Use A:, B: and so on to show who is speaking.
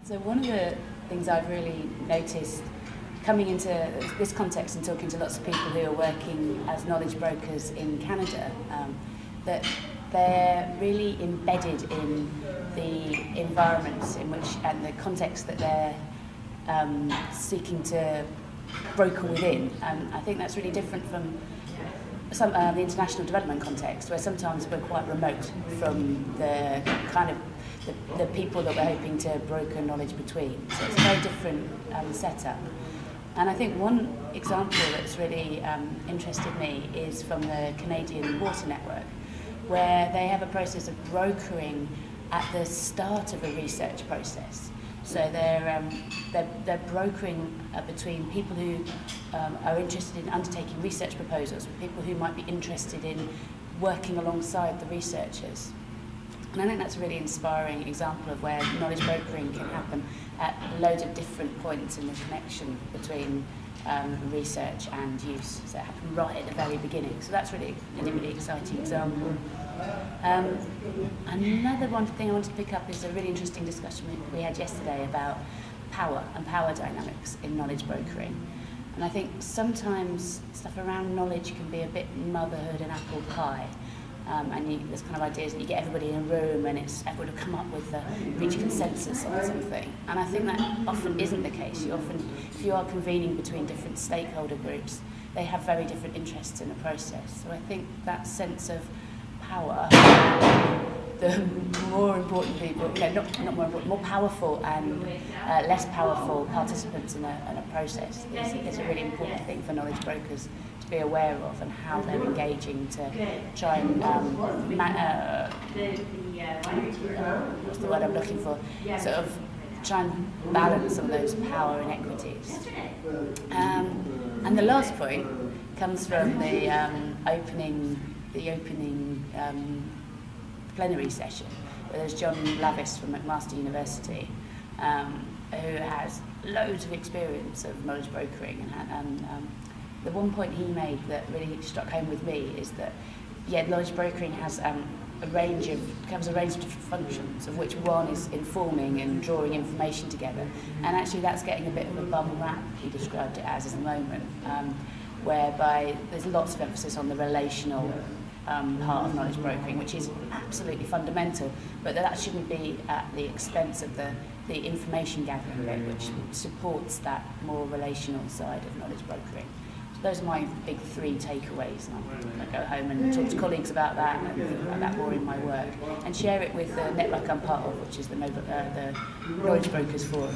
A: So one of the things I've really noticed coming into this context and talking to lots of people who are working as knowledge brokers in Canada, that they're really embedded in the environments in which and the context that they're seeking to broker within. And I think that's really different from some the international development context, where sometimes we're quite remote from the kind of the people that we're hoping to broker knowledge between. So it's a very different setup. And I think one example that's really interested me is from the Canadian Water Network, where they have a process of brokering at the start of a research process. So they're brokering between people who are interested in undertaking research proposals with people who might be interested in working alongside the researchers. And I think that's a really inspiring example of where knowledge brokering can happen at loads of different points in the connection between research and use. So it happened right at the very beginning. So that's really a really exciting example. Another one thing I wanted to pick up is a really interesting discussion we had yesterday about power and power dynamics in knowledge brokering. And I think sometimes stuff around knowledge can be a bit motherhood and apple pie. There's kind of ideas that you get everybody in a room and it's everyone will come up with reach consensus on something. And I think that often isn't the case. If you are convening between different stakeholder groups, they have very different interests in the process. So I think that sense of power, the more important people, not more important, more powerful and less powerful participants in a process is a really important thing for knowledge brokers to be aware of, and how they're engaging to try and what's the word I'm looking for? Sort of try and balance some of those power inequities. And the last point comes from the opening plenary session, where there's John Lavis from McMaster University, who has loads of experience of knowledge brokering, and the one point he made that really struck home with me is that knowledge brokering has covers a range of different functions, of which one is informing and drawing information together, and actually that's getting a bit of a bum rap, he described it as at the moment, whereby there's lots of emphasis on the relational part of knowledge brokering, which is absolutely fundamental, but that shouldn't be at the expense of the information gathering bit, which supports that more relational side of knowledge brokering. So those are my big three takeaways, and I go home and talk to colleagues about that and think about that more in my work, and share it with the network I'm part of, which is the Knowledge Brokers Forum.